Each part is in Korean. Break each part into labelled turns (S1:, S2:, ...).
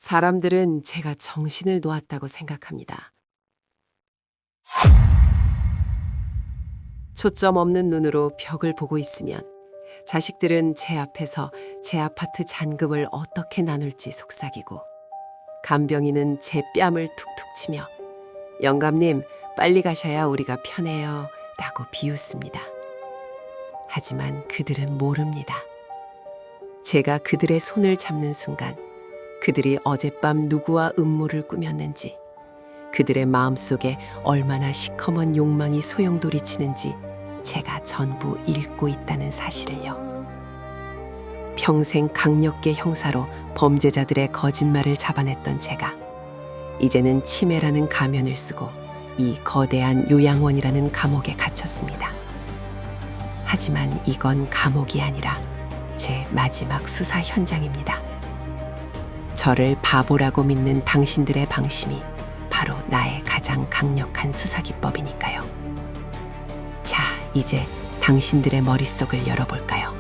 S1: 사람들은 제가 정신을 놓았다고 생각합니다. 초점 없는 눈으로 벽을 보고 있으면 자식들은 제 앞에서 제 아파트 잔금을 어떻게 나눌지 속삭이고, 간병인은 제 뺨을 툭툭 치며 영감님 빨리 가셔야 우리가 편해요 라고 비웃습니다. 하지만 그들은 모릅니다. 제가 그들의 손을 잡는 순간 그들이 어젯밤 누구와 음모를 꾸몄는지, 그들의 마음속에 얼마나 시커먼 욕망이 소용돌이치는지 제가 전부 읽고 있다는 사실을요. 평생 강력계 형사로 범죄자들의 거짓말을 잡아냈던 제가 이제는 치매라는 가면을 쓰고 이 거대한 요양원이라는 감옥에 갇혔습니다. 하지만 이건 감옥이 아니라 제 마지막 수사 현장입니다. 저를 바보라고 믿는 당신들의 방심이 바로 나의 가장 강력한 수사 기법이니까요. 자, 이제 당신들의 머릿속을 열어볼까요?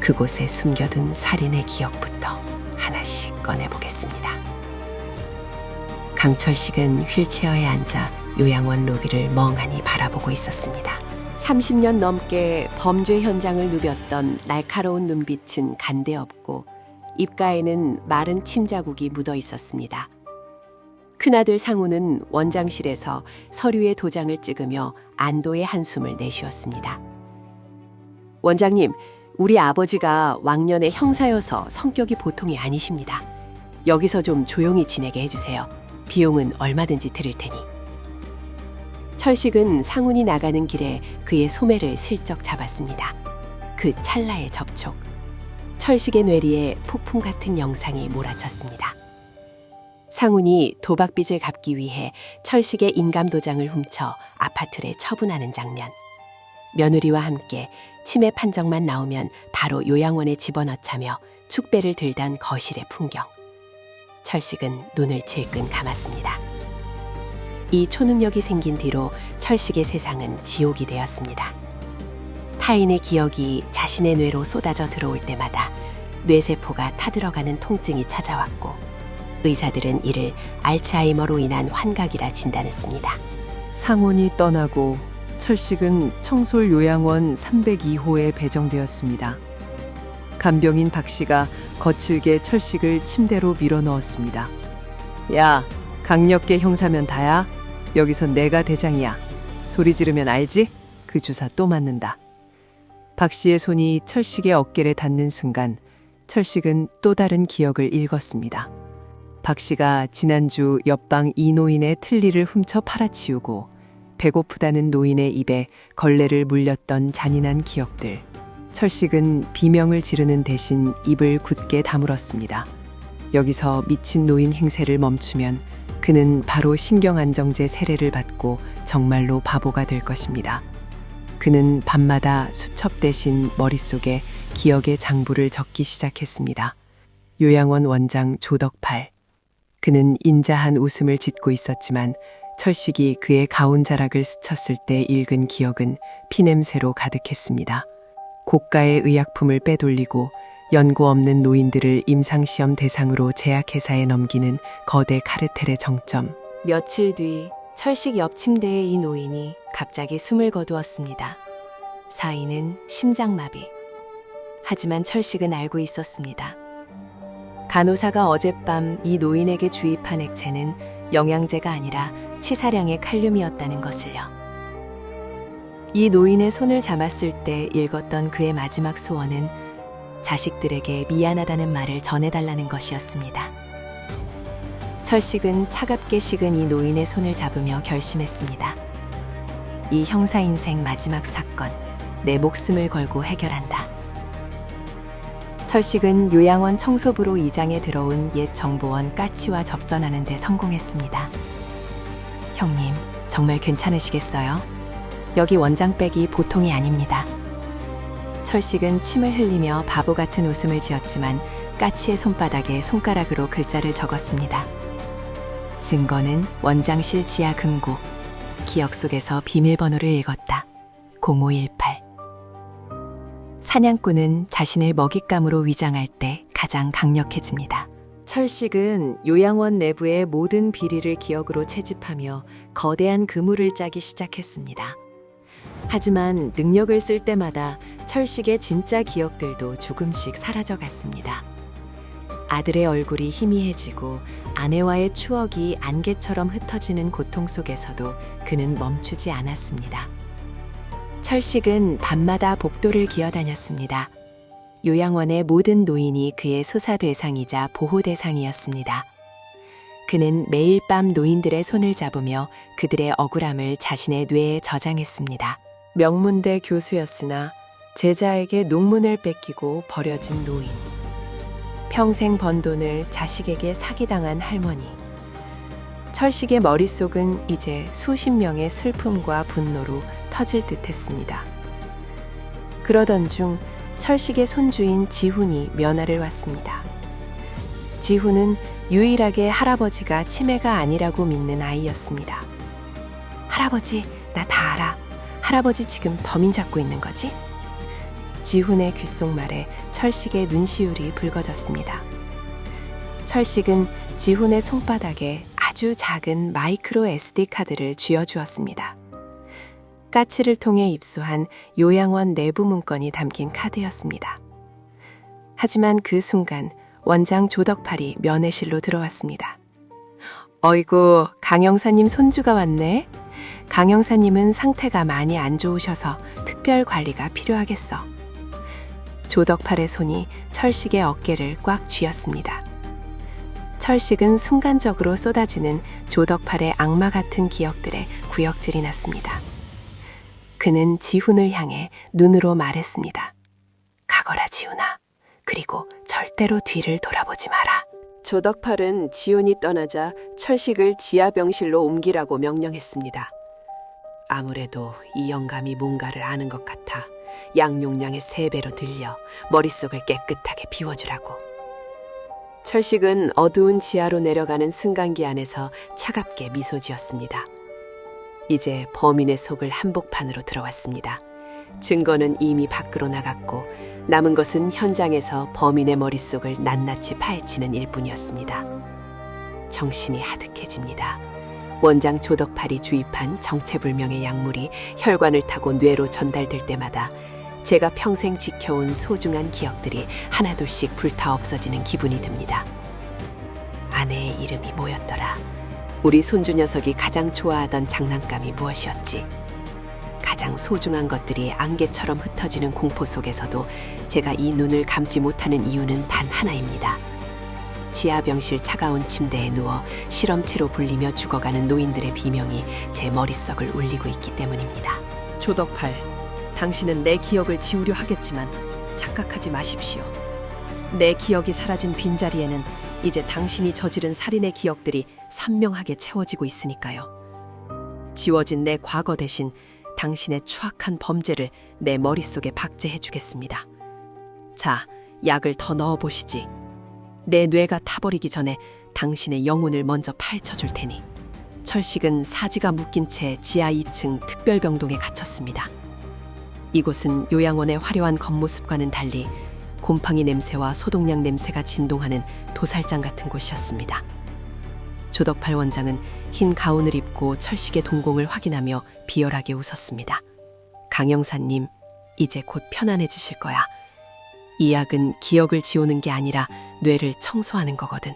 S1: 그곳에 숨겨둔 살인의 기억부터 하나씩 꺼내보겠습니다. 강철식은 휠체어에 앉아 요양원 로비를 멍하니 바라보고 있었습니다. 30년 넘게 범죄 현장을 누볐던 날카로운 눈빛은 간데없고 입가에는 마른 침 자국이 묻어 있었습니다. 큰아들 상우는 원장실에서 서류에 도장을 찍으며 안도의 한숨을 내쉬었습니다. 원장님, 우리 아버지가 왕년의 형사여서 성격이 보통이 아니십니다. 여기서 좀 조용히 지내게 해주세요. 비용은 얼마든지 드릴 테니. 철식은 상훈이 나가는 길에 그의 소매를 슬쩍 잡았습니다. 그 찰나의 접촉. 철식의 뇌리에 폭풍 같은 영상이 몰아쳤습니다. 상훈이 도박빚을 갚기 위해 철식의 인감도장을 훔쳐 아파트를 처분하는 장면. 며느리와 함께 치매 판정만 나오면 바로 요양원에 집어넣자며 축배를 들던 거실의 풍경. 철식은 눈을 질끈 감았습니다. 이 초능력이 생긴 뒤로 철식의 세상은 지옥이 되었습니다. 타인의 기억이 자신의 뇌로 쏟아져 들어올 때마다 뇌세포가 타들어가는 통증이 찾아왔고, 의사들은 이를 알츠하이머로 인한 환각이라 진단했습니다.
S2: 상훈이 떠나고 철식은 청솔 요양원 302호에 배정되었습니다. 간병인 박 씨가 거칠게 철식을 침대로 밀어넣었습니다. 야, 강력계 형사면 다야. 여기선 내가 대장이야. 소리 지르면 알지? 그 주사 또 맞는다. 박 씨의 손이 철식의 어깨를 닿는 순간 철식은 또 다른 기억을 읽었습니다. 박 씨가 지난주 옆방 이 노인의 틀니를 훔쳐 팔아치우고 배고프다는 노인의 입에 걸레를 물렸던 잔인한 기억들. 철식은 비명을 지르는 대신 입을 굳게 다물었습니다. 여기서 미친 노인 행세를 멈추면 그는 바로 신경안정제 세례를 받고 정말로 바보가 될 것입니다. 그는 밤마다 수첩 대신 머릿속에 기억의 장부를 적기 시작했습니다. 요양원 원장 조덕팔. 그는 인자한 웃음을 짓고 있었지만 철식이 그의 가온자락을 스쳤을 때 읽은 기억은 피냄새로 가득했습니다. 고가의 의약품을 빼돌리고 연고 없는 노인들을 임상시험 대상으로 제약회사에 넘기는 거대 카르텔의 정점.
S3: 며칠 뒤 철식 옆 침대의 이 노인이 갑자기 숨을 거두었습니다. 사인은 심장마비. 하지만 철식은 알고 있었습니다. 간호사가 어젯밤 이 노인에게 주입한 액체는 영양제가 아니라 치사량의 칼륨이었다는 것을요. 이 노인의 손을 잡았을 때 읽었던 그의 마지막 소원은 자식들에게 미안하다는 말을 전해달라는 것이었습니다. 철식은 차갑게 식은 이 노인의 손을 잡으며 결심했습니다. 이 형사 인생 마지막 사건, 내 목숨을 걸고 해결한다. 철식은 요양원 청소부로 이장에 들어온 옛 정보원 까치와 접선하는 데 성공했습니다. 형님, 정말 괜찮으시겠어요? 여기 원장백이 보통이 아닙니다. 철식은 침을 흘리며 바보 같은 웃음을 지었지만 까치의 손바닥에 손가락으로 글자를 적었습니다. 증거는 원장실 지하 금고. 기억 속에서 비밀번호를 읽었다. 0518. 사냥꾼은 자신을 먹잇감으로 위장할 때 가장 강력해집니다. 철식은 요양원 내부의 모든 비리를 기억으로 채집하며 거대한 그물을 짜기 시작했습니다. 하지만 능력을 쓸 때마다 철식의 진짜 기억들도 조금씩 사라져 갔습니다. 아들의 얼굴이 희미해지고 아내와의 추억이 안개처럼 흩어지는 고통 속에서도 그는 멈추지 않았습니다. 철식은 밤마다 복도를 기어다녔습니다. 요양원의 모든 노인이 그의 소사 대상이자 보호 대상이었습니다. 그는 매일 밤 노인들의 손을 잡으며 그들의 억울함을 자신의 뇌에 저장했습니다.
S1: 명문대 교수였으나 제자에게 논문을 뺏기고 버려진 노인. 평생 번 돈을 자식에게 사기당한 할머니. 철식의 머릿속은 이제 수십 명의 슬픔과 분노로 터질 듯했습니다. 그러던 중 철식의 손주인 지훈이 면회를 왔습니다. 지훈은 유일하게 할아버지가 치매가 아니라고 믿는 아이였습니다. 할아버지, 나 다 알아. 할아버지 지금 범인 잡고 있는 거지? 지훈의 귓속말에 철식의 눈시울이 붉어졌습니다. 철식은 지훈의 손바닥에 아주 작은 마이크로 SD 카드를 쥐어주었습니다. 까치를 통해 입수한 요양원 내부 문건이 담긴 카드였습니다. 하지만 그 순간 원장 조덕팔이 면회실로 들어왔습니다. 어이구, 강 형사님 손주가 왔네. 강 형사님은 상태가 많이 안 좋으셔서 특별 관리가 필요하겠어. 조덕팔의 손이 철식의 어깨를 꽉 쥐었습니다. 철식은 순간적으로 쏟아지는 조덕팔의 악마 같은 기억들에 구역질이 났습니다. 그는 지훈을 향해 눈으로 말했습니다. 가거라 지훈아. 그리고 절대로 뒤를 돌아보지 마라. 조덕팔은 지훈이 떠나자 철식을 지하병실로 옮기라고 명령했습니다. 아무래도 이 영감이 뭔가를 아는 것 같아 양용량의 3배로 들려 머릿속을 깨끗하게 비워주라고. 철식은 어두운 지하로 내려가는 승강기 안에서 차갑게 미소 지었습니다. 이제 범인의 속을 한복판으로 들어왔습니다. 증거는 이미 밖으로 나갔고 남은 것은 현장에서 범인의 머릿속을 낱낱이 파헤치는 일뿐이었습니다. 정신이 하득해집니다. 원장 조덕팔이 주입한 정체불명의 약물이 혈관을 타고 뇌로 전달될 때마다 제가 평생 지켜온 소중한 기억들이 하나둘씩 불타 없어지는 기분이 듭니다. 아내의 이름이 뭐였더라? 우리 손주 녀석이 가장 좋아하던 장난감이 무엇이었지? 가장 소중한 것들이 안개처럼 흩어지는 공포 속에서도 제가 이 눈을 감지 못하는 이유는 단 하나입니다. 지하병실 차가운 침대에 누워 실험체로 불리며 죽어가는 노인들의 비명이 제 머릿속을 울리고 있기 때문입니다.
S2: 조덕팔, 당신은 내 기억을 지우려 하겠지만 착각하지 마십시오. 내 기억이 사라진 빈자리에는 이제 당신이 저지른 살인의 기억들이 선명하게 채워지고 있으니까요. 지워진 내 과거 대신 당신의 추악한 범죄를 내 머릿속에 박제해 주겠습니다. 자, 약을 더 넣어보시지. 내 뇌가 타버리기 전에 당신의 영혼을 먼저 파헤쳐 줄 테니. 철식은 사지가 묶인 채 지하 2층 특별병동에 갇혔습니다. 이곳은 요양원의 화려한 겉모습과는 달리 곰팡이 냄새와 소독약 냄새가 진동하는 도살장 같은 곳이었습니다. 조덕팔 원장은 흰 가운을 입고 철식의 동공을 확인하며 비열하게 웃었습니다. 강 형사님, 이제 곧 편안해지실 거야. 이 약은 기억을 지우는 게 아니라 뇌를 청소하는 거거든.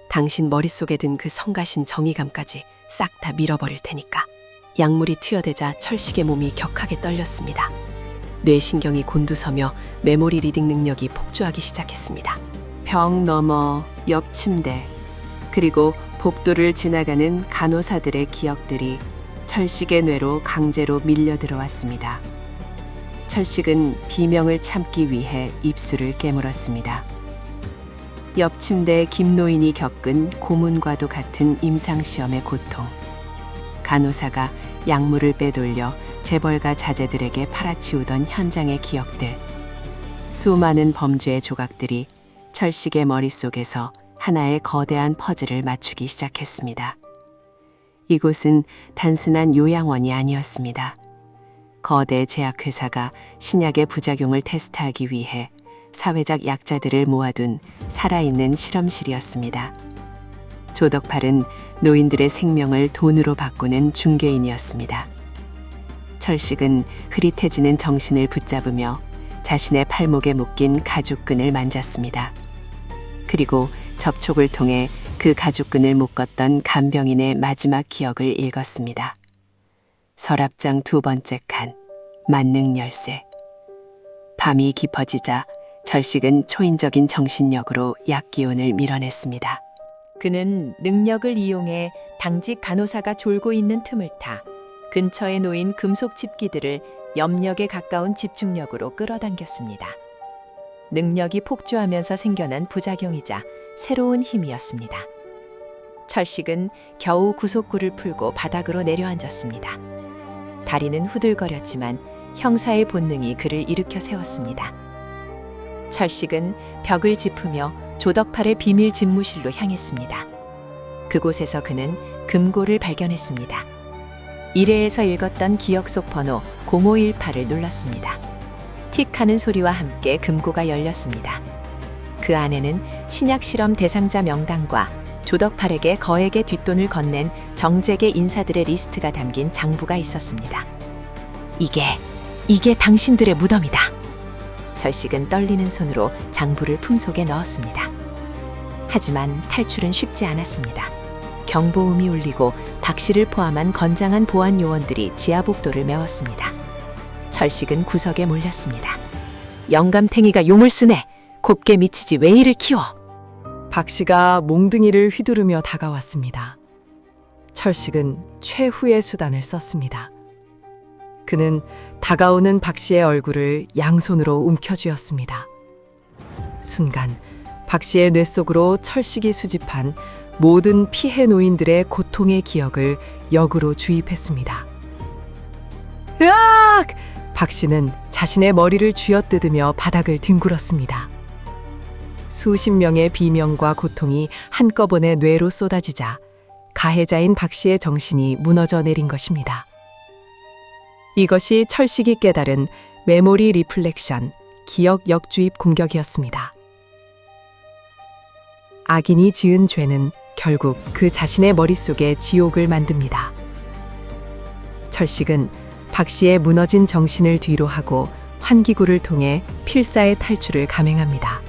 S2: 당신 머릿속에 든 그 성가신 정의감까지 싹 다 밀어버릴 테니까. 약물이 투여되자 철식의 몸이 격하게 떨렸습니다. 뇌신경이 곤두서며 메모리 리딩 능력이 폭주하기 시작했습니다.
S1: 벽 너머, 옆 침대, 그리고 복도를 지나가는 간호사들의 기억들이 철식의 뇌로 강제로 밀려 들어왔습니다. 철식은 비명을 참기 위해 입술을 깨물었습니다. 옆 침대의 김노인이 겪은 고문과도 같은 임상시험의 고통. 간호사가 약물을 빼돌려 재벌가 자제들에게 팔아치우던 현장의 기억들. 수많은 범죄의 조각들이 철식의 머릿속에서 하나의 거대한 퍼즐을 맞추기 시작했습니다. 이곳은 단순한 요양원이 아니었습니다. 거대 제약회사가 신약의 부작용을 테스트하기 위해 사회적 약자들을 모아둔 살아있는 실험실이었습니다. 조덕팔은 노인들의 생명을 돈으로 바꾸는 중개인이었습니다. 철식은 흐릿해지는 정신을 붙잡으며 자신의 팔목에 묶인 가죽끈을 만졌습니다. 그리고 접촉을 통해 그 가죽끈을 묶었던 간병인의 마지막 기억을 읽었습니다. 서랍장 2번째 칸, 만능 열쇠. 밤이 깊어지자 철식은 초인적인 정신력으로 약기운을 밀어냈습니다.
S3: 그는 능력을 이용해 당직 간호사가 졸고 있는 틈을 타 근처에 놓인 금속 집기들을 염력에 가까운 집중력으로 끌어당겼습니다. 능력이 폭주하면서 생겨난 부작용이자 새로운 힘이었습니다. 철식은 겨우 구속구를 풀고 바닥으로 내려앉았습니다. 다리는 후들거렸지만 형사의 본능이 그를 일으켜 세웠습니다. 철식은 벽을 짚으며 조덕팔의 비밀 집무실로 향했습니다. 그곳에서 그는 금고를 발견했습니다. 일회에서 읽었던 기억 속 번호 0518을 눌렀습니다. 틱 하는 소리와 함께 금고가 열렸습니다. 그 안에는 신약 실험 대상자 명단과 조덕팔에게 거액의 뒷돈을 건넨 정재계 인사들의 리스트가 담긴 장부가 있었습니다. 이게 당신들의 무덤이다. 철식은 떨리는 손으로 장부를 품속에 넣었습니다. 하지만 탈출은 쉽지 않았습니다. 경보음이 울리고 박 씨를 포함한 건장한 보안 요원들이 지하복도를 메웠습니다. 철식은 구석에 몰렸습니다. 영감탱이가 용을 쓰네. 곱게 미치지 왜 이를 키워.
S2: 박 씨가 몽둥이를 휘두르며 다가왔습니다. 철식은 최후의 수단을 썼습니다. 그는 다가오는 박 씨의 얼굴을 양손으로 움켜쥐었습니다. 순간 박 씨의 뇌 속으로 철식이 수집한 모든 피해 노인들의 고통의 기억을 역으로 주입했습니다. 으악! 박 씨는 자신의 머리를 쥐어뜯으며 바닥을 뒹굴었습니다. 수십 명의 비명과 고통이 한꺼번에 뇌로 쏟아지자 가해자인 박 씨의 정신이 무너져 내린 것입니다. 이것이 철식이 깨달은 메모리 리플렉션, 기억 역주입 공격이었습니다. 악인이 지은 죄는 결국 그 자신의 머릿속에 지옥을 만듭니다. 철식은 박 씨의 무너진 정신을 뒤로 하고 환기구를 통해 필사의 탈출을 감행합니다.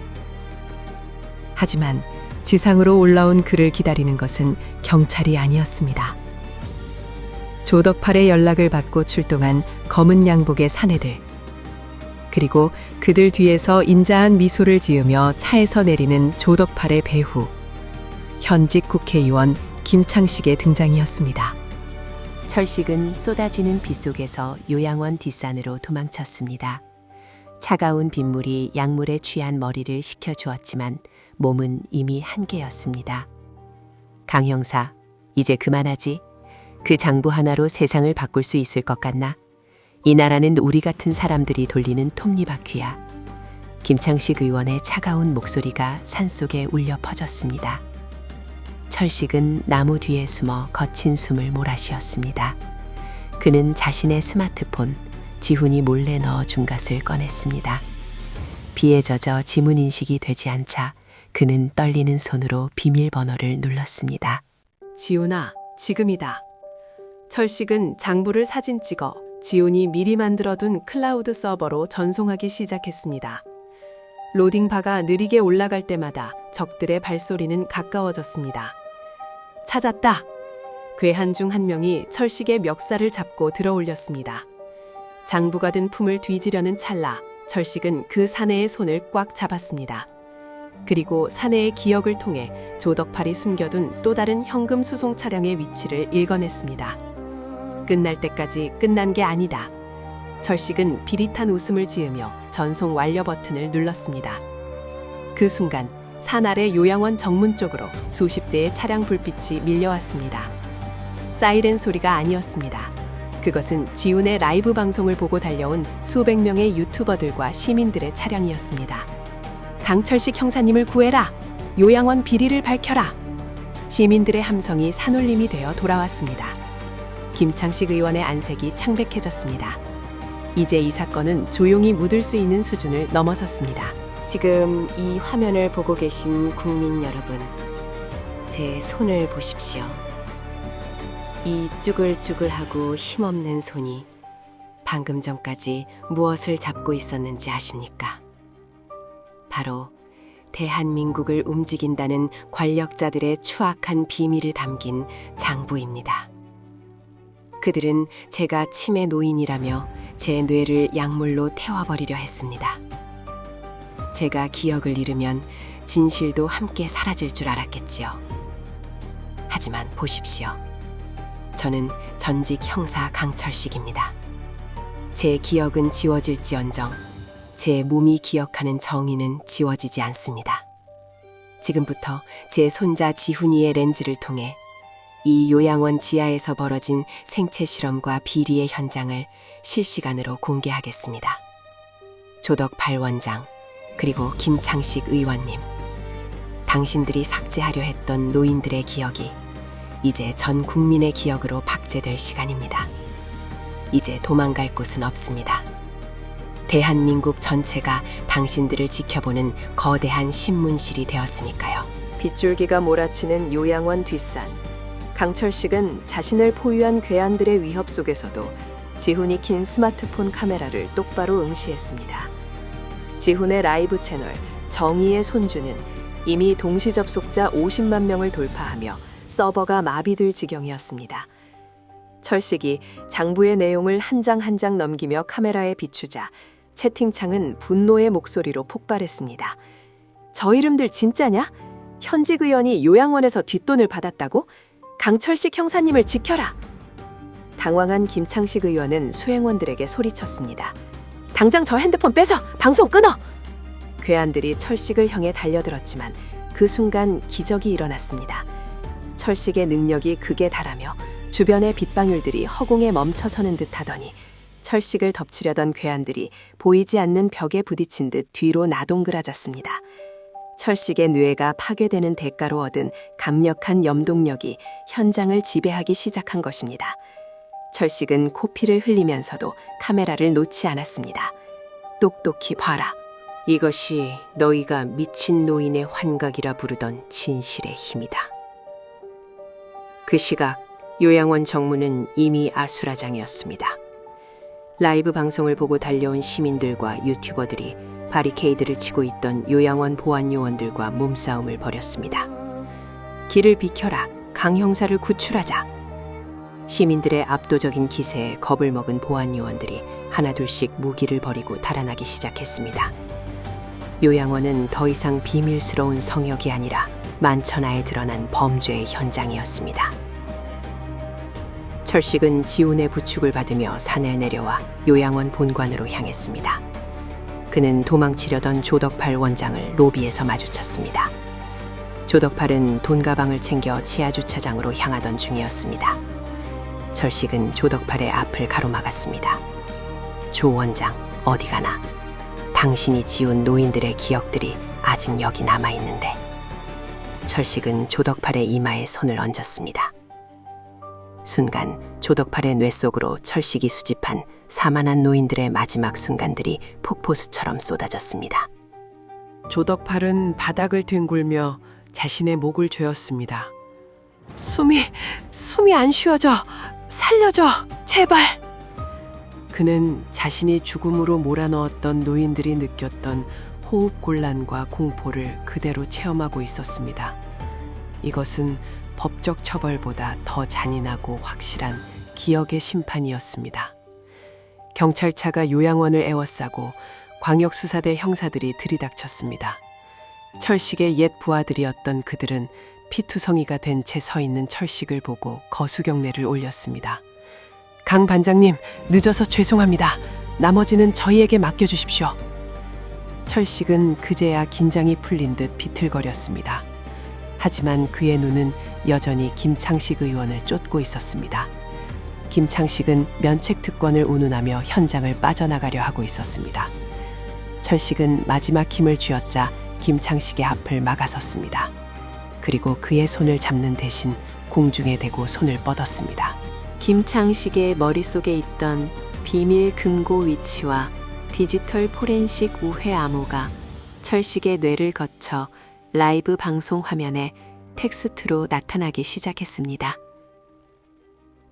S2: 하지만 지상으로 올라온 그를 기다리는 것은 경찰이 아니었습니다. 조덕팔의 연락을 받고 출동한 검은 양복의 사내들, 그리고 그들 뒤에서 인자한 미소를 지으며 차에서 내리는 조덕팔의 배후, 현직 국회의원 김창식의 등장이었습니다.
S1: 철식은 쏟아지는 비 속에서 요양원 뒷산으로 도망쳤습니다. 차가운 빗물이 약물에 취한 머리를 식혀주었지만 몸은 이미 한계였습니다. 강 형사, 이제 그만하지. 그 장부 하나로 세상을 바꿀 수 있을 것 같나? 이 나라는 우리 같은 사람들이 돌리는 톱니바퀴야. 김창식 의원의 차가운 목소리가 산속에 울려 퍼졌습니다. 철식은 나무 뒤에 숨어 거친 숨을 몰아쉬었습니다. 그는 자신의 스마트폰, 지훈이 몰래 넣어준 것을 꺼냈습니다. 비에 젖어 지문 인식이 되지 않자 그는 떨리는 손으로 비밀번호를 눌렀습니다.
S2: 지훈아, 지금이다. 철식은 장부를 사진 찍어 지훈이 미리 만들어둔 클라우드 서버로 전송하기 시작했습니다. 로딩바가 느리게 올라갈 때마다 적들의 발소리는 가까워졌습니다. 찾았다! 괴한 중 한 명이 철식의 멱살을 잡고 들어올렸습니다. 장부가 든 품을 뒤지려는 찰나 철식은 그 사내의 손을 꽉 잡았습니다. 그리고 사내의 기억을 통해 조덕팔이 숨겨둔 또 다른 현금 수송 차량의 위치를 읽어냈습니다. 끝날 때까지 끝난 게 아니다. 철식은 비릿한 웃음을 지으며 전송 완료 버튼을 눌렀습니다. 그 순간 산 아래 요양원 정문 쪽으로 수십 대의 차량 불빛이 밀려왔습니다. 사이렌 소리가 아니었습니다. 그것은 지훈의 라이브 방송을 보고 달려온 수백 명의 유튜버들과 시민들의 차량이었습니다. 강철식 형사님을 구해라! 요양원 비리를 밝혀라! 시민들의 함성이 산울림이 되어 돌아왔습니다. 김창식 의원의 안색이 창백해졌습니다. 이제 이 사건은 조용히 묻을 수 있는 수준을 넘어섰습니다.
S3: 지금 이 화면을 보고 계신 국민 여러분, 제 손을 보십시오. 이 쭈글쭈글하고 힘없는 손이 방금 전까지 무엇을 잡고 있었는지 아십니까? 바로 대한민국을 움직인다는 권력자들의 추악한 비밀을 담긴 장부입니다. 그들은 제가 치매 노인이라며 제 뇌를 약물로 태워버리려 했습니다. 제가 기억을 잃으면 진실도 함께 사라질 줄 알았겠지요. 하지만 보십시오. 저는 전직 형사 강철식입니다. 제 기억은 지워질지언정 제 몸이 기억하는 정의는 지워지지 않습니다. 지금부터 제 손자 지훈이의 렌즈를 통해 이 요양원 지하에서 벌어진 생체 실험과 비리의 현장을 실시간으로 공개하겠습니다. 조덕팔 원장, 그리고 김창식 의원님, 당신들이 삭제하려 했던 노인들의 기억이 이제 전 국민의 기억으로 박제될 시간입니다. 이제 도망갈 곳은 없습니다. 대한민국 전체가 당신들을 지켜보는 거대한 신문실이 되었으니까요.
S2: 빗줄기가 몰아치는 요양원 뒷산. 강철식은 자신을 포위한 괴한들의 위협 속에서도 지훈이 킨 스마트폰 카메라를 똑바로 응시했습니다. 지훈의 라이브 채널 정의의 손주는 이미 동시 접속자 50만 명을 돌파하며 서버가 마비될 지경이었습니다. 철식이 장부의 내용을 한 장 한 장 넘기며 카메라에 비추자 채팅창은 분노의 목소리로 폭발했습니다. 저 이름들 진짜냐? 현직 의원이 요양원에서 뒷돈을 받았다고? 강철식 형사님을 지켜라! 당황한 김창식 의원은 수행원들에게 소리쳤습니다. 당장 저 핸드폰 빼서 방송 끊어! 괴한들이 철식을 향해 달려들었지만 그 순간 기적이 일어났습니다. 철식의 능력이 극에 달하며 주변의 빗방울들이 허공에 멈춰서는 듯 하더니 철식을 덮치려던 괴한들이 보이지 않는 벽에 부딪힌 듯 뒤로 나동그라졌습니다. 철식의 뇌가 파괴되는 대가로 얻은 강력한 염동력이 현장을 지배하기 시작한 것입니다. 철식은 코피를 흘리면서도 카메라를 놓지 않았습니다. 똑똑히 봐라. 이것이 너희가 미친 노인의 환각이라 부르던 진실의 힘이다. 그 시각 요양원 정문은 이미 아수라장이었습니다. 라이브 방송을 보고 달려온 시민들과 유튜버들이 바리케이드를 치고 있던 요양원 보안 요원들과 몸싸움을 벌였습니다. 길을 비켜라, 강 형사를 구출하자. 시민들의 압도적인 기세에 겁을 먹은 보안 요원들이 하나둘씩 무기를 버리고 달아나기 시작했습니다. 요양원은 더 이상 비밀스러운 성역이 아니라 만천하에 드러난 범죄의 현장이었습니다. 철식은 지훈의 부축을 받으며 산을 내려와 요양원 본관으로 향했습니다. 그는 도망치려던 조덕팔 원장을 로비에서 마주쳤습니다. 조덕팔은 돈 가방을 챙겨 지하 주차장으로 향하던 중이었습니다. 철식은 조덕팔의 앞을 가로막았습니다. 조 원장, 어디 가나? 당신이 지운 노인들의 기억들이 아직 여기 남아있는데. 철식은 조덕팔의 이마에 손을 얹었습니다. 순간 조덕팔의 뇌 속으로 철식이 수집한 사만한 노인들의 마지막 순간들이 폭포수처럼 쏟아졌습니다.
S1: 조덕팔은 바닥을 뒹굴며 자신의 목을 죄었습니다. 숨이 안 쉬어져. 살려줘. 제발. 그는 자신이 죽음으로 몰아넣었던 노인들이 느꼈던 호흡 곤란과 공포를 그대로 체험하고 있었습니다. 이것은 법적 처벌보다 더 잔인하고 확실한 기억의 심판이었습니다. 경찰차가 요양원을 에워싸고 광역수사대 형사들이 들이닥쳤습니다. 철식의 옛 부하들이었던 그들은 피투성이가 된 채 서 있는 철식을 보고 거수경례를 올렸습니다. 강 반장님, 늦어서 죄송합니다. 나머지는 저희에게 맡겨주십시오. 철식은 그제야 긴장이 풀린 듯 비틀거렸습니다. 하지만 그의 눈은 여전히 김창식 의원을 쫓고 있었습니다. 김창식은 면책 특권을 운운하며 현장을 빠져나가려 하고 있었습니다. 철식은 마지막 힘을 쥐어짜 김창식의 앞을 막아섰습니다. 그리고 그의 손을 잡는 대신 공중에 대고 손을 뻗었습니다.
S3: 김창식의 머릿속에 있던 비밀 금고 위치와 디지털 포렌식 우회 암호가 철식의 뇌를 거쳐 라이브 방송 화면에 텍스트로 나타나기 시작했습니다.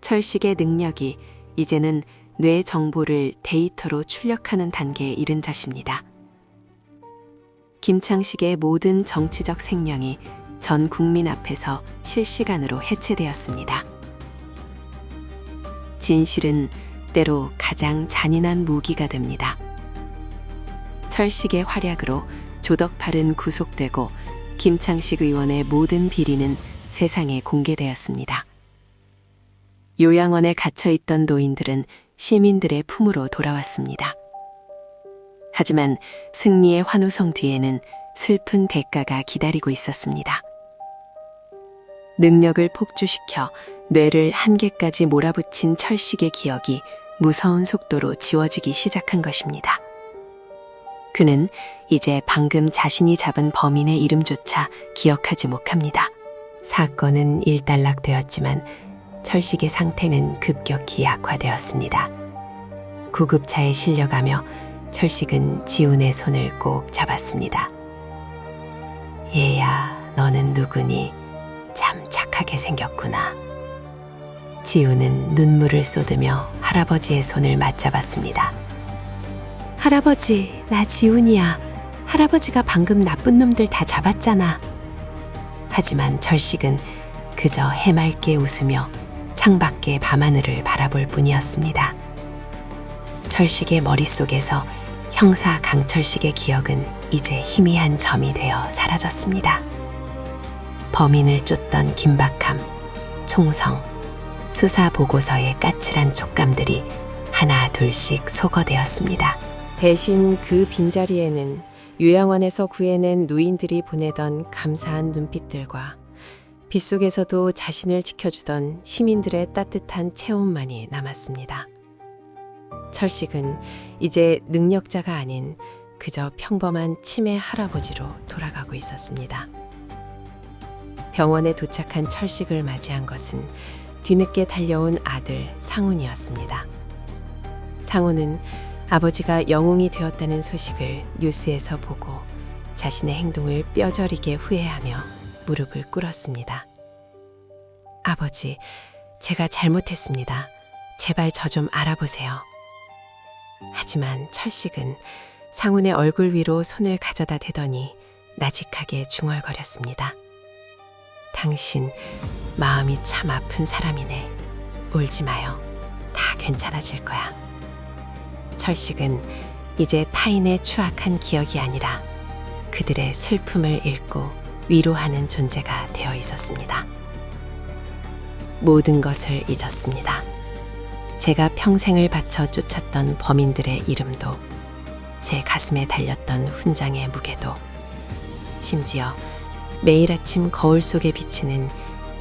S3: 철식의 능력이 이제는 뇌 정보를 데이터로 출력하는 단계에 이른 것입니다. 김창식의 모든 정치적 생명이 전 국민 앞에서 실시간으로 해체되었습니다. 진실은 때로 가장 잔인한 무기가 됩니다. 철식의 활약으로 조덕팔은 구속되고 김창식 의원의 모든 비리는 세상에 공개되었습니다. 요양원에 갇혀있던 노인들은 시민들의 품으로 돌아왔습니다. 하지만 승리의 환호성 뒤에는 슬픈 대가가 기다리고 있었습니다. 능력을 폭주시켜 뇌를 한계까지 몰아붙인 철식의 기억이 무서운 속도로 지워지기 시작한 것입니다. 그는 이제 방금 자신이 잡은 범인의 이름조차 기억하지 못합니다. 사건은 일단락되었지만 철식의 상태는 급격히 악화되었습니다. 구급차에 실려가며 철식은 지훈의 손을 꼭 잡았습니다. 얘야, 너는 누구니? 참 착하게 생겼구나. 지훈은 눈물을 쏟으며 할아버지의 손을 맞잡았습니다. 할아버지, 나 지훈이야. 할아버지가 방금 나쁜 놈들 다 잡았잖아. 하지만 철식은 그저 해맑게 웃으며 창밖의 밤하늘을 바라볼 뿐이었습니다. 철식의 머릿속에서 형사 강철식의 기억은 이제 희미한 점이 되어 사라졌습니다. 범인을 쫓던 긴박함, 총성, 수사 보고서의 까칠한 촉감들이 하나 둘씩 소거되었습니다.
S1: 대신 그 빈자리에는 요양원에서 구해낸 노인들이 보내던 감사한 눈빛들과 빗속에서도 자신을 지켜주던 시민들의 따뜻한 체온만이 남았습니다. 철식은 이제 능력자가 아닌 그저 평범한 치매 할아버지로 돌아가고 있었습니다. 병원에 도착한 철식을 맞이한 것은 뒤늦게 달려온 아들 상훈이었습니다. 상훈은 아버지가 영웅이 되었다는 소식을 뉴스에서 보고 자신의 행동을 뼈저리게 후회하며 무릎을 꿇었습니다. 아버지, 제가 잘못했습니다. 제발 저 좀 알아보세요. 하지만 철식은 상훈의 얼굴 위로 손을 가져다 대더니 나직하게 중얼거렸습니다. 당신 마음이 참 아픈 사람이네. 울지 마요. 다 괜찮아질 거야. 철식은 이제 타인의 추악한 기억이 아니라 그들의 슬픔을 읽고 위로하는 존재가 되어 있었습니다. 모든 것을 잊었습니다. 제가 평생을 바쳐 쫓았던 범인들의 이름도, 제 가슴에 달렸던 훈장의 무게도, 심지어 매일 아침 거울 속에 비치는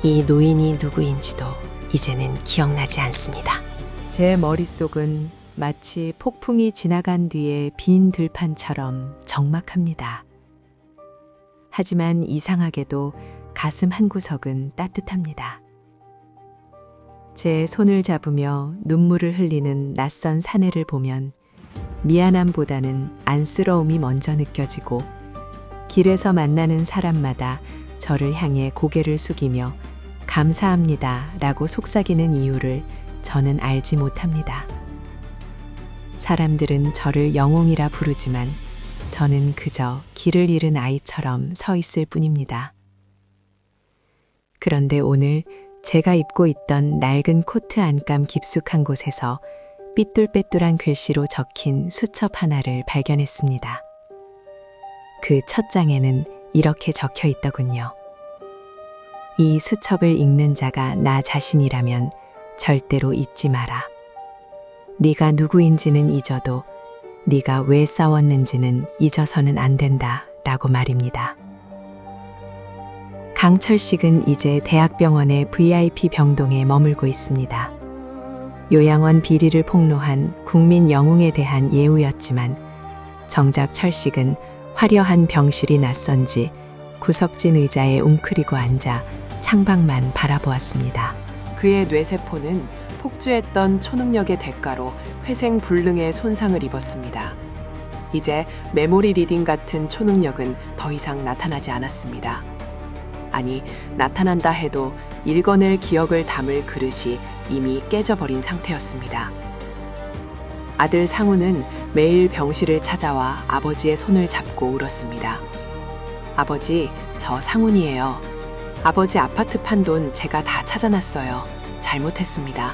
S1: 이 노인이 누구인지도 이제는 기억나지 않습니다.
S2: 제 머릿속은 마치 폭풍이 지나간 뒤에 빈 들판처럼 적막합니다. 하지만 이상하게도 가슴 한구석은 따뜻합니다. 제 손을 잡으며 눈물을 흘리는 낯선 사내를 보면 미안함보다는 안쓰러움이 먼저 느껴지고, 길에서 만나는 사람마다 저를 향해 고개를 숙이며 감사합니다 라고 속삭이는 이유를 저는 알지 못합니다. 사람들은 저를 영웅이라 부르지만 저는 그저 길을 잃은 아이처럼 서 있을 뿐입니다. 그런데 오늘 제가 입고 있던 낡은 코트 안감 깊숙한 곳에서 삐뚤빼뚤한 글씨로 적힌 수첩 하나를 발견했습니다. 그 첫 장에는 이렇게 적혀 있더군요. 이 수첩을 읽는 자가 나 자신이라면 절대로 잊지 마라. 네가 누구인지는 잊어도 네가 왜 싸웠는지는 잊어서는 안 된다 라고 말입니다. 강철식은 이제 대학병원의 VIP 병동에 머물고 있습니다. 요양원 비리를 폭로한 국민 영웅에 대한 예우였지만 정작 철식은 화려한 병실이 낯선지 구석진 의자에 웅크리고 앉아 창밖만 바라보았습니다.
S1: 그의 뇌세포는 폭주했던 초능력의 대가로 회생불능의 손상을 입었습니다. 이제 메모리 리딩 같은 초능력은 더 이상 나타나지 않았습니다. 아니, 나타난다 해도 읽어낼 기억을 담을 그릇이 이미 깨져버린 상태였습니다. 아들 상우는 매일 병실을 찾아와 아버지의 손을 잡고 울었습니다. 아버지, 저 상훈이에요. 아버지 아파트 판 돈 제가 다 찾아놨어요. 잘못했습니다.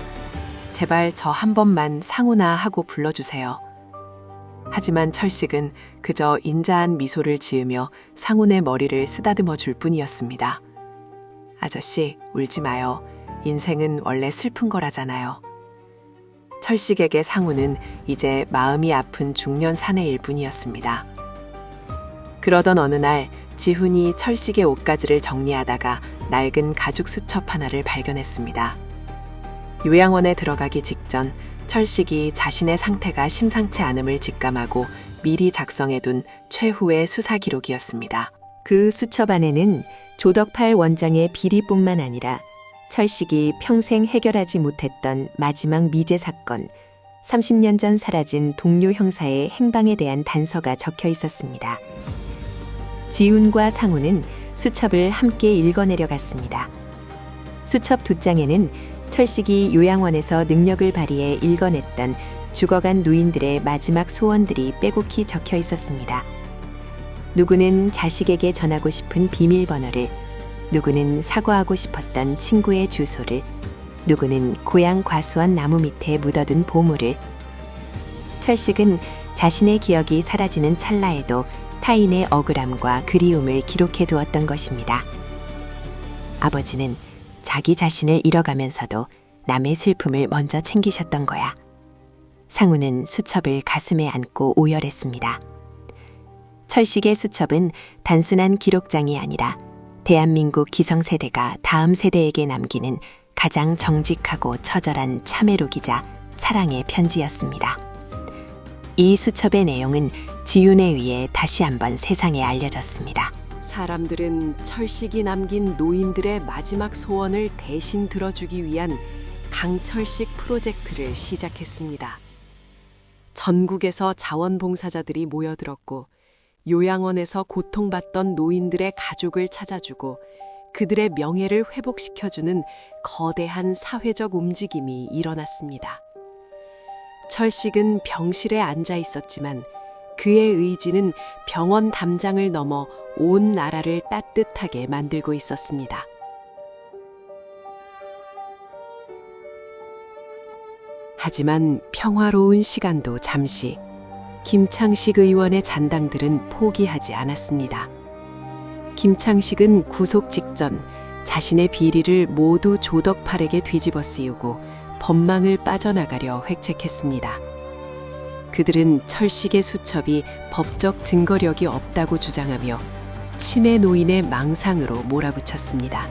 S1: 제발 저 한 번만 상훈아 하고 불러주세요. 하지만 철식은 그저 인자한 미소를 지으며 상훈의 머리를 쓰다듬어 줄 뿐이었습니다. 아저씨, 울지 마요. 인생은 원래 슬픈 거라잖아요. 철식에게 상훈은 이제 마음이 아픈 중년 사내일 뿐이었습니다. 그러던 어느 날 지훈이 철식의 옷가지를 정리하다가 낡은 가죽 수첩 하나를 발견했습니다. 요양원에 들어가기 직전 철식이 자신의 상태가 심상치 않음을 직감하고 미리 작성해둔 최후의 수사 기록이었습니다.
S3: 그 수첩 안에는 조덕팔 원장의 비리뿐만 아니라 철식이 평생 해결하지 못했던 마지막 미제 사건, 30년 전 사라진 동료 형사의 행방에 대한 단서가 적혀 있었습니다. 지훈과 상우는 수첩을 함께 읽어내려 갔습니다. 수첩 두 장에는 철식이 요양원에서 능력을 발휘해 읽어냈던 죽어간 노인들의 마지막 소원들이 빼곡히 적혀 있었습니다. 누구는 자식에게 전하고 싶은 비밀번호를, 누구는 사과하고 싶었던 친구의 주소를, 누구는 고향 과수원 나무 밑에 묻어둔 보물을. 철식은 자신의 기억이 사라지는 찰나에도 타인의 억울함과 그리움을 기록해 두었던 것입니다. 아버지는 자기 자신을 잃어가면서도 남의 슬픔을 먼저 챙기셨던 거야. 상우는 수첩을 가슴에 안고 오열했습니다. 철식의 수첩은 단순한 기록장이 아니라 대한민국 기성세대가 다음 세대에게 남기는 가장 정직하고 처절한 참회록이자 사랑의 편지였습니다. 이 수첩의 내용은 지윤에 의해 다시 한번 세상에 알려졌습니다.
S1: 사람들은 철식이 남긴 노인들의 마지막 소원을 대신 들어주기 위한 강철식 프로젝트를 시작했습니다. 전국에서 자원봉사자들이 모여들었고 요양원에서 고통받던 노인들의 가족을 찾아주고 그들의 명예를 회복시켜주는 거대한 사회적 움직임이 일어났습니다. 철식은 병실에 앉아 있었지만 그의 의지는 병원 담장을 넘어 온 나라를 따뜻하게 만들고 있었습니다. 하지만 평화로운 시간도 잠시 김창식 의원의 잔당들은 포기하지 않았습니다. 김창식은 구속 직전 자신의 비리를 모두 조덕팔에게 뒤집어 씌우고 법망을 빠져나가려 획책했습니다. 그들은 철식의 수첩이 법적 증거력이 없다고 주장하며 치매 노인의 망상으로 몰아붙였습니다.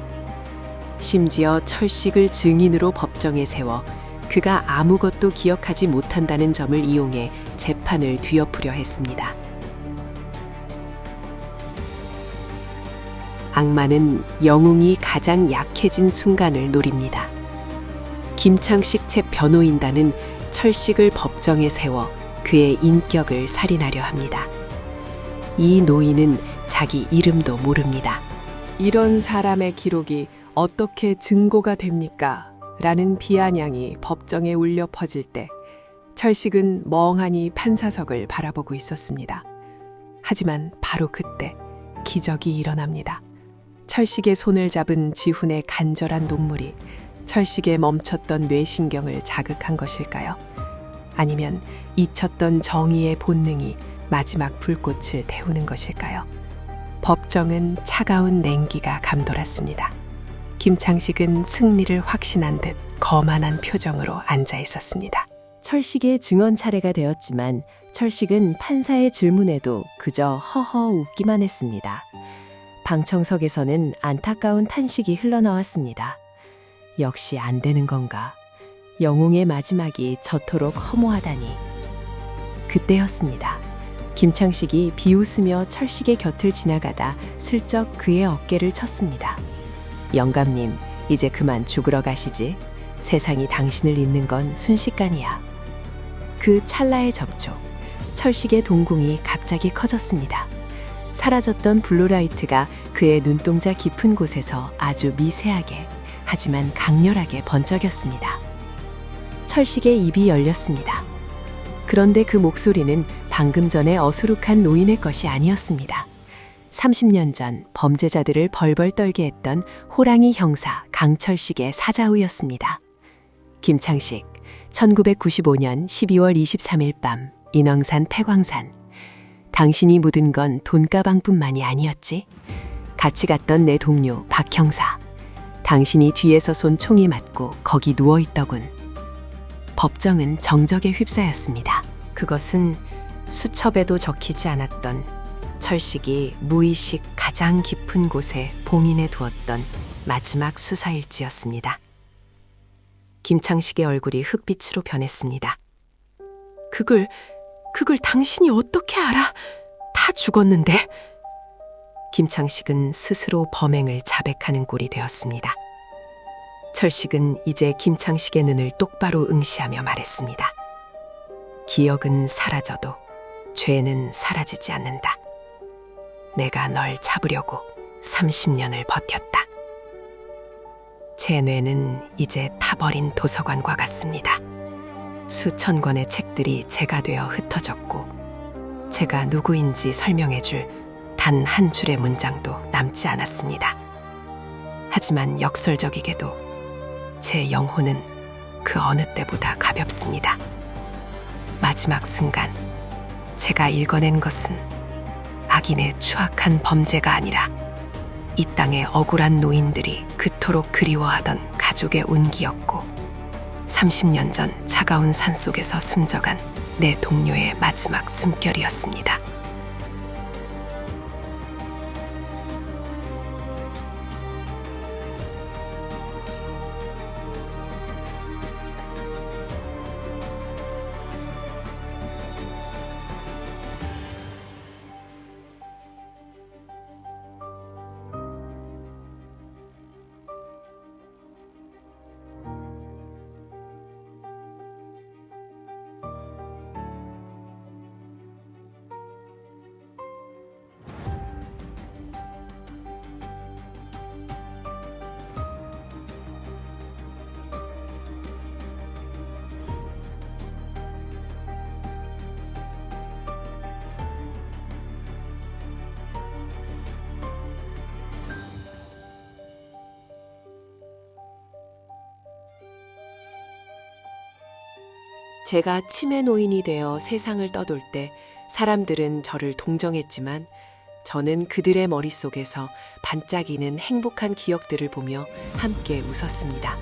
S1: 심지어 철식을 증인으로 법정에 세워 그가 아무것도 기억하지 못한다는 점을 이용해 재판을 뒤엎으려 했습니다. 악마는 영웅이 가장 약해진 순간을 노립니다. 김창식 측 변호인단은 철식을 법정에 세워 그의 인격을 살인하려 합니다. 이 노인은 자기 이름도 모릅니다. 이런 사람의 기록이 어떻게 증거가 됩니까? 라는 비아냥이 법정에 울려 퍼질 때 철식은 멍하니 판사석을 바라보고 있었습니다. 하지만 바로 그때 기적이 일어납니다. 철식의 손을 잡은 지훈의 간절한 눈물이 철식의 멈췄던 뇌신경을 자극한 것일까요? 아니면 잊혔던 정의의 본능이 마지막 불꽃을 태우는 것일까요? 법정은 차가운 냉기가 감돌았습니다. 김창식은 승리를 확신한 듯 거만한 표정으로 앉아 있었습니다.
S3: 철식의 증언 차례가 되었지만 철식은 판사의 질문에도 그저 허허 웃기만 했습니다. 방청석에서는 안타까운 탄식이 흘러나왔습니다. 역시 안 되는 건가? 영웅의 마지막이 저토록 허무하다니. 그때였습니다. 김창식이 비웃으며 철식의 곁을 지나가다 슬쩍 그의 어깨를 쳤습니다. 영감님, 이제 그만 죽으러 가시지. 세상이 당신을 잊는 건 순식간이야. 그 찰나의 접촉,
S1: 철식의 동공이 갑자기 커졌습니다. 사라졌던 블루라이트가 그의 눈동자 깊은 곳에서 아주 미세하게 하지만 강렬하게 번쩍였습니다. 철식의 입이 열렸습니다. 그런데 그 목소리는 방금 전에 어수룩한 노인의 것이 아니었습니다. 30년 전 범죄자들을 벌벌 떨게 했던 호랑이 형사 강철식의 사자후였습니다. 김창식, 1995년 12월 23일 밤 인왕산 폐광산. 당신이 묻은 건 돈가방뿐만이 아니었지. 같이 갔던 내 동료 박 형사. 당신이 뒤에서 쏜 총이 맞고 거기 누워있더군. 법정은 정적에 휩싸였습니다. 그것은 수첩에도 적히지 않았던 철식이 무의식 가장 깊은 곳에 봉인해 두었던 마지막 수사일지였습니다. 김창식의 얼굴이 흑빛으로 변했습니다. 그걸 당신이 어떻게 알아? 다 죽었는데. 김창식은 스스로 범행을 자백하는 꼴이 되었습니다. 철식은 이제 김창식의 눈을 똑바로 응시하며 말했습니다. 기억은 사라져도 죄는 사라지지 않는다. 내가 널 잡으려고 30년을 버텼다. 제 뇌는 이제 타버린 도서관과 같습니다. 수천 권의 책들이 제가 되어 흩어졌고 제가 누구인지 설명해줄 단 한 줄의 문장도 남지 않았습니다. 하지만 역설적이게도 제 영혼은 그 어느 때보다 가볍습니다. 마지막 순간 제가 읽어낸 것은 악인의 추악한 범죄가 아니라 이 땅의 억울한 노인들이 그토록 그리워하던 가족의 온기였고 30년 전 차가운 산속에서 숨져간 내 동료의 마지막 숨결이었습니다. 제가 치매 노인이 되어 세상을 떠돌 때 사람들은 저를 동정했지만 저는 그들의 머릿속에서 반짝이는 행복한 기억들을 보며 함께 웃었습니다.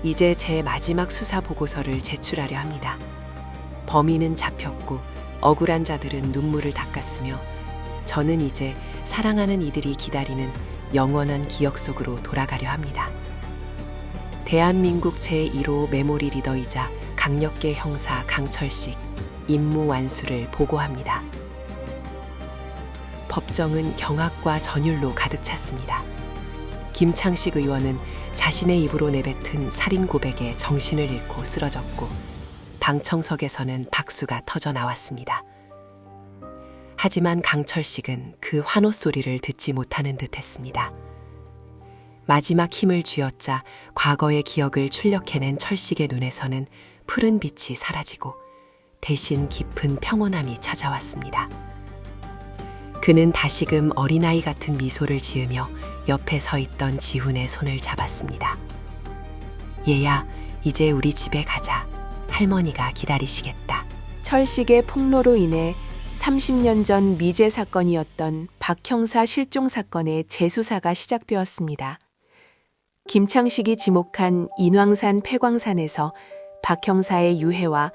S1: 이제 제 마지막 수사 보고서를 제출하려 합니다. 범인은 잡혔고 억울한 자들은 눈물을 닦았으며 저는 이제 사랑하는 이들이 기다리는 영원한 기억 속으로 돌아가려 합니다. 대한민국 제1호 메모리 리더이자 강력계 형사 강철식 임무 완수를 보고합니다. 법정은 경악과 전율로 가득 찼습니다. 김창식 의원은 자신의 입으로 내뱉은 살인 고백에 정신을 잃고 쓰러졌고 방청석에서는 박수가 터져 나왔습니다. 하지만 강철식은 그 환호 소리를 듣지 못하는 듯했습니다. 마지막 힘을 쥐어짜 과거의 기억을 출력해낸 철식의 눈에서는 푸른 빛이 사라지고 대신 깊은 평온함이 찾아왔습니다. 그는 다시금 어린아이 같은 미소를 지으며 옆에 서 있던 지훈의 손을 잡았습니다. 얘야, 이제 우리 집에 가자. 할머니가 기다리시겠다.
S3: 철식의 폭로로 인해 30년 전 미제 사건이었던 박 형사 실종 사건의 재수사가 시작되었습니다. 김창식이 지목한 인왕산 폐광산에서 박 형사의 유해와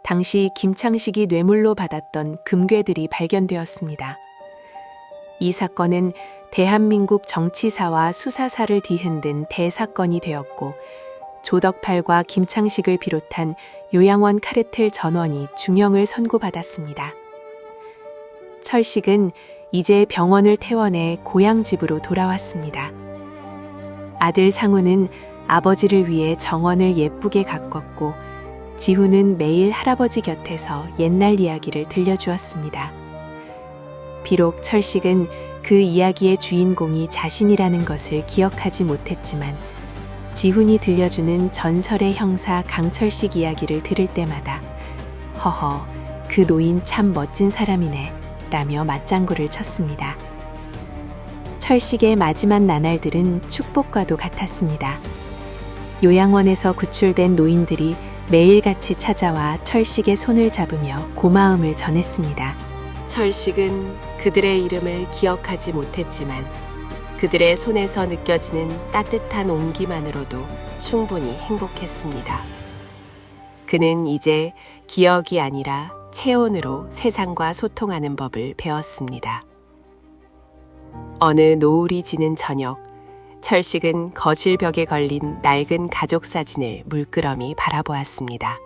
S3: 당시 김창식이 뇌물로 받았던 금괴들이 발견되었습니다. 이 사건은 대한민국 정치사와 수사사를 뒤흔든 대사건이 되었고 조덕팔과 김창식을 비롯한 요양원 카르텔 전원이 중형을 선고받았습니다. 철식은 이제 병원을 퇴원해 고향 집으로 돌아왔습니다. 아들 상우는 아버지를 위해 정원을 예쁘게 가꿨고 지훈은 매일 할아버지 곁에서 옛날 이야기를 들려주었습니다. 비록 철식은 그 이야기의 주인공이 자신이라는 것을 기억하지 못했지만 지훈이 들려주는 전설의 형사 강철식 이야기를 들을 때마다 허허, 그 노인 참 멋진 사람이네 라며 맞장구를 쳤습니다. 철식의 마지막 나날들은 축복과도 같았습니다. 요양원에서 구출된 노인들이 매일같이 찾아와 철식의 손을 잡으며 고마움을 전했습니다. 철식은 그들의 이름을 기억하지 못했지만 그들의 손에서 느껴지는 따뜻한 온기만으로도 충분히 행복했습니다. 그는 이제 기억이 아니라 체온으로 세상과 소통하는 법을 배웠습니다. 어느 노을이 지는 저녁, 철식은 거실 벽에 걸린 낡은 가족 사진을 물끄러미 바라보았습니다.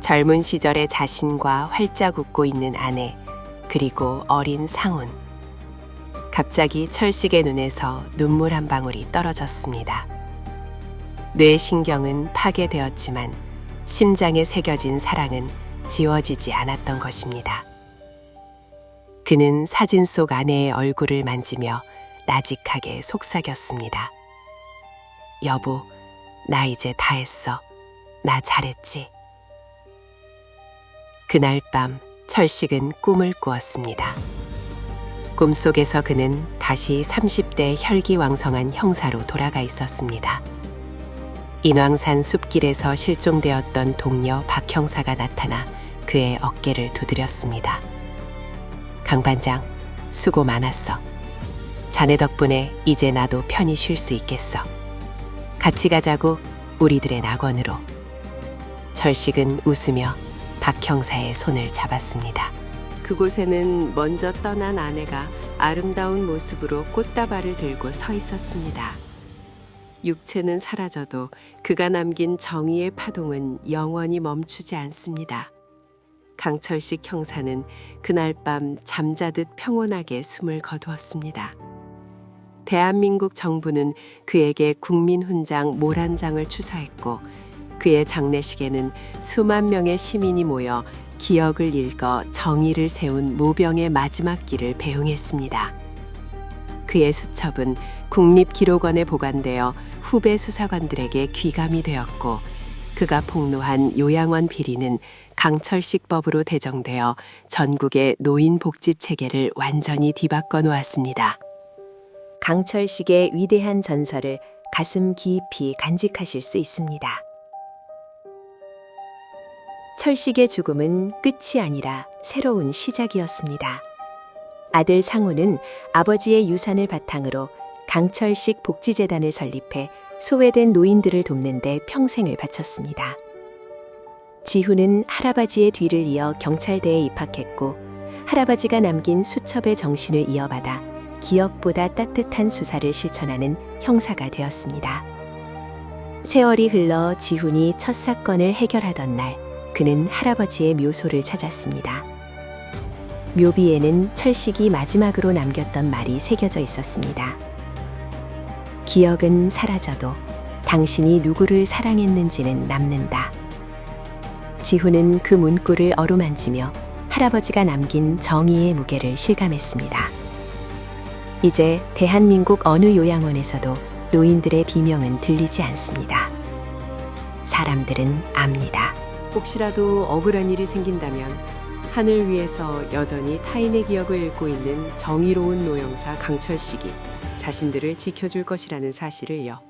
S3: 젊은 시절의 자신과 활짝 웃고 있는 아내, 그리고 어린 상훈. 갑자기 철식의 눈에서 눈물 한 방울이 떨어졌습니다. 뇌신경은 파괴되었지만 심장에 새겨진 사랑은 지워지지 않았던 것입니다. 그는 사진 속 아내의 얼굴을 만지며 나직하게 속삭였습니다. 여보, 나 이제 다 했어. 나 잘했지. 그날 밤 철식은 꿈을 꾸었습니다. 꿈속에서 그는 다시 30대 혈기왕성한 형사로 돌아가 있었습니다. 인왕산 숲길에서 실종되었던 동료 박 형사가 나타나 그의 어깨를 두드렸습니다. 강 반장, 수고 많았어. 자네 덕분에 이제 나도 편히 쉴 수 있겠어. 같이 가자고, 우리들의 낙원으로. 철식은 웃으며 박 형사의 손을 잡았습니다. 그곳에는 먼저 떠난 아내가 아름다운 모습으로 꽃다발을 들고 서 있었습니다. 육체는 사라져도 그가 남긴 정의의 파동은 영원히 멈추지 않습니다. 강철식 형사는 그날 밤 잠자듯 평온하게 숨을 거두었습니다. 대한민국 정부는 그에게 국민훈장 모란장을 추서했고 그의 장례식에는 수만 명의 시민이 모여 기억을 읽어 정의를 세운 모병의 마지막 길을 배웅했습니다. 그의 수첩은 국립기록원에 보관되어 후배 수사관들에게 귀감이 되었고 그가 폭로한 요양원 비리는 강철식법으로 대정되어 전국의 노인 복지 체계를 완전히 뒤바꿔 놓았습니다. 강철식의 위대한 전설을 가슴 깊이 간직하실 수 있습니다. 철식의 죽음은 끝이 아니라 새로운 시작이었습니다. 아들 상우는 아버지의 유산을 바탕으로 강철식 복지재단을 설립해 소외된 노인들을 돕는 데 평생을 바쳤습니다. 지훈은 할아버지의 뒤를 이어 경찰대에 입학했고 할아버지가 남긴 수첩의 정신을 이어받아 기억보다 따뜻한 수사를 실천하는 형사가 되었습니다. 세월이 흘러 지훈이 첫 사건을 해결하던 날 그는 할아버지의 묘소를 찾았습니다. 묘비에는 철식이 마지막으로 남겼던 말이 새겨져 있었습니다. 기억은 사라져도 당신이 누구를 사랑했는지는 남는다. 지훈은 그 문구를 어루만지며 할아버지가 남긴 정의의 무게를 실감했습니다. 이제 대한민국 어느 요양원에서도 노인들의 비명은 들리지 않습니다. 사람들은 압니다.
S1: 혹시라도 억울한 일이 생긴다면 하늘 위에서 여전히 타인의 기억을 읽고 있는 정의로운 노영사 강철식이 자신들을 지켜줄 것이라는 사실을요.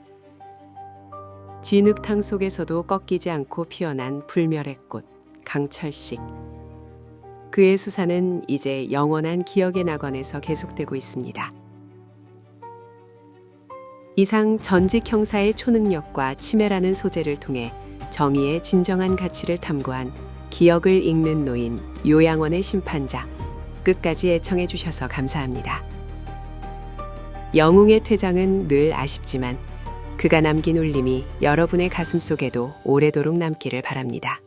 S1: 진흙탕 속에서도 꺾이지 않고 피어난 불멸의 꽃 강철식. 그의 수사는 이제 영원한 기억의 낙원에서 계속되고 있습니다. 이상 전직 형사의 초능력과 치매라는 소재를 통해 정의의 진정한 가치를 탐구한 기억을 읽는 노인 요양원의 심판자, 끝까지 애청해 주셔서 감사합니다. 영웅의 퇴장은 늘 아쉽지만 그가 남긴 울림이 여러분의 가슴속에도 오래도록 남기를 바랍니다.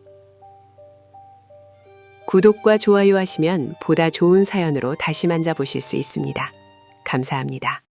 S1: 구독과 좋아요 하시면 보다 좋은 사연으로 다시 만나보실 수 있습니다. 감사합니다.